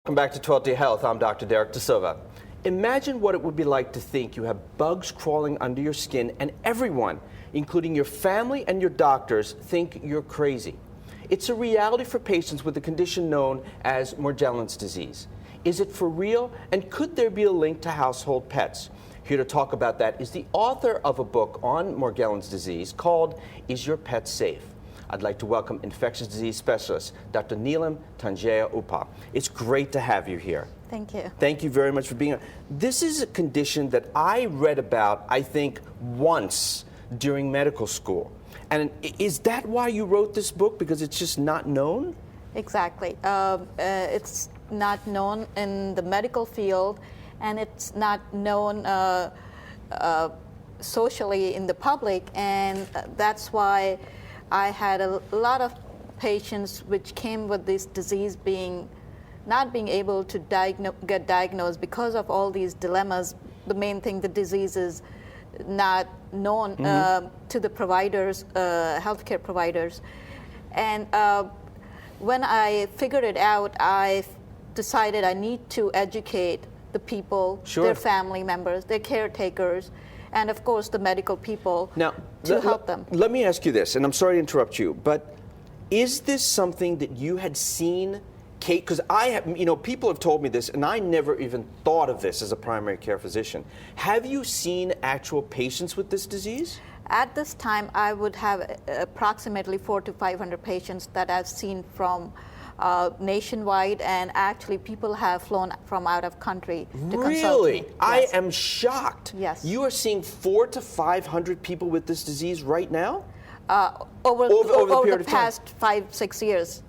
Welcome back to 12 Day Health. I'm Dr. Derek De Silva. Imagine what it would be like to think you have bugs crawling under your skin and everyone, including your family and your doctors, think you're crazy. It's a reality for patients with a condition known as Morgellon's disease. Is it for real? And could there be a link to household pets? Here to talk about that is the author of a book on Morgellon's disease called Is Your Pet Safe? I'd like to welcome infectious disease specialist, Dr. Neelam Taneja-Uppal. It's great to have you here. Thank you. Thank you very much for being here. This is a condition that I read about, I think, once during medical school. And is that why you wrote this book? Because it's just not known? Exactly. It's not known in the medical field, and it's not known socially in the public, and that's why I had a lot of patients which came with this disease not being able to get diagnosed because of all these dilemmas. The main thing, the disease is not known to the providers, healthcare providers. And when I figured it out, I decided I need to educate the people, their family members, their caretakers, and of course the medical people to help them. Let me ask you this, and I'm sorry to interrupt you, but is this something that you had seen, Kate? Because people have told me this, and I never even thought of this as a primary care physician. Have you seen actual patients with this disease? At this time, I would have approximately 400 to 500 patients that I've seen from nationwide, and actually people have flown from out of country to consult me. Really? Yes. I am shocked. Yes. You are seeing 400 to 500 people with this disease right now? Over the past 5-6 years,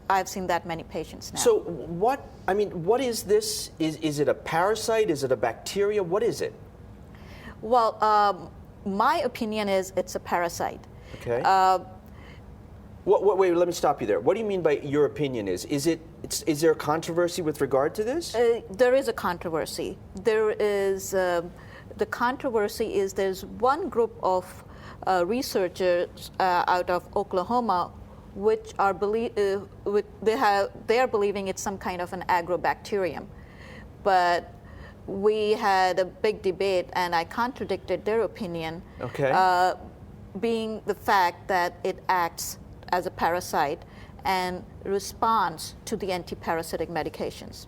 I've seen that many patients now. So what is this? Is it a parasite? Is it a bacteria? What is it? Well, my opinion is it's a parasite. Okay. Wait, let me stop you there. What do you mean by your opinion is? Is there a controversy with regard to this? There is a controversy. There is, the controversy is there's one group of researchers out of Oklahoma which are they are believing it's some kind of an agrobacterium. But we had a big debate and I contradicted their opinion. Okay. Being the fact that it acts as a parasite and responds to the anti-parasitic medications.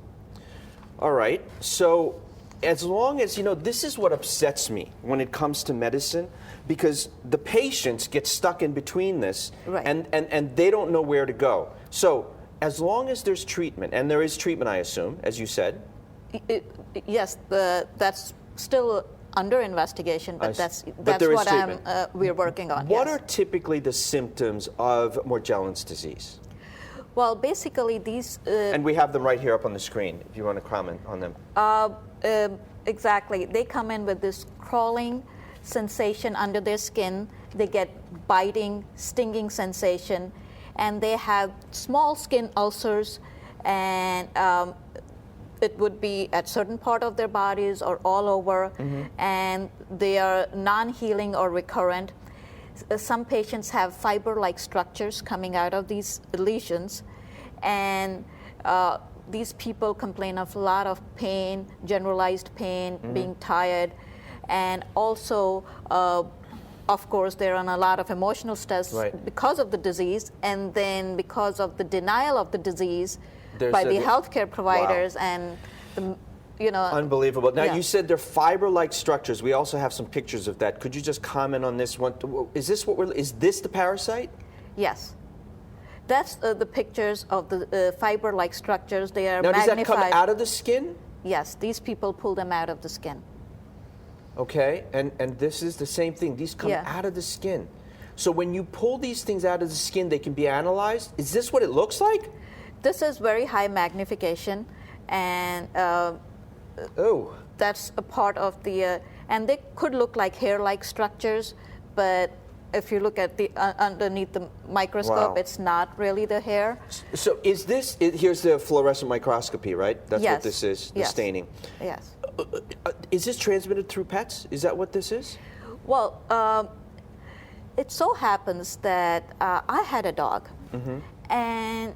All right. So as long as, this is what upsets me when it comes to medicine, because the patients get stuck in between this, right, and they don't know where to go. So as long as there's treatment, and there is treatment, I assume, as you said. Yes, that's still under investigation, but that's what we're working on. What yes. are typically the symptoms of Morgellon's disease? Well, basically these... and we have them right here up on the screen, if you want to comment on them. Exactly. They come in with this crawling sensation under their skin. They get biting, stinging sensation, and they have small skin ulcers, and it would be at certain part of their bodies or all over, and they are non-healing or recurrent. Some patients have fiber-like structures coming out of these lesions, and these people complain of a lot of pain, generalized pain, being tired, and also, of course, they're on a lot of emotional stress because of the disease, and then because of the denial of the disease by the healthcare providers. Wow. And the, Unbelievable. Now, you said they're fiber-like structures. We also have some pictures of that. Could you just comment on this one? Is this the parasite? Yes. That's the pictures of the fiber-like structures. They are magnified. Now, does that come out of the skin? Yes. These people pull them out of the skin. Okay. And this is the same thing. These come out of the skin. So when you pull these things out of the skin, they can be analyzed? Is this what it looks like? This is very high magnification, and that's a part of the, and they could look like hair-like structures, but if you look at the underneath the microscope, it's not really the hair. So is this, here's the fluorescent microscopy, right? That's what this is, the staining. Yes. Is this transmitted through pets? Is that what this is? Well, it so happens that I had a dog, and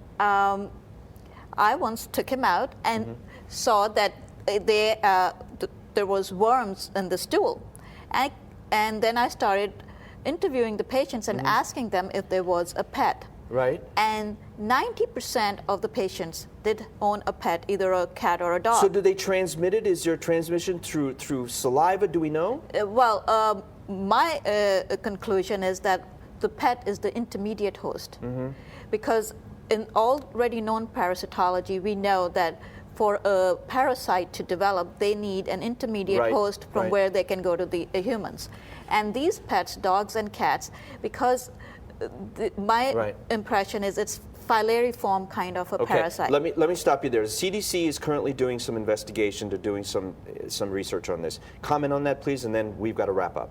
I once took him out and saw that there was worms in the stool. And then I started interviewing the patients and asking them if there was a pet. Right. And 90% of the patients did own a pet, either a cat or a dog. So do they transmit it? Is there transmission through saliva? Do we know? My conclusion is that the pet is the intermediate host. Because in already known parasitology, we know that for a parasite to develop, they need an intermediate host from where they can go to the humans. And these pets, dogs and cats, because my impression is it's filariform kind of a parasite. Let me stop you there. The CDC is currently doing some investigation. They're doing some research on this. Comment on that, please, and then we've got to wrap up.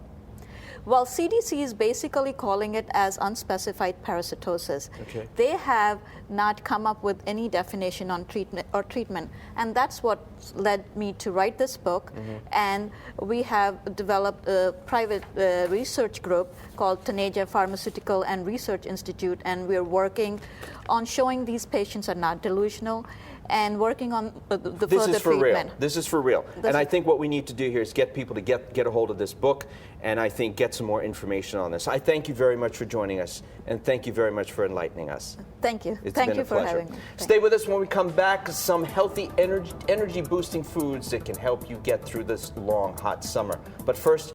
Well, CDC is basically calling it as unspecified parasitosis. Okay. They have not come up with any definition on treatment, and that's what led me to write this book. And we have developed a private research group called Taneja Pharmaceutical and Research Institute, and we're working on showing these patients are not delusional and working on the further treatment. This is for real. And I think what we need to do here is get people to get a hold of this book, and I think get some more information on this. I thank you very much for joining us, and thank you very much for enlightening us. Thank you. It's Thank been you a for pleasure. having me. Stay with us when we come back. Some healthy energy boosting foods that can help you get through this long, hot summer. But first,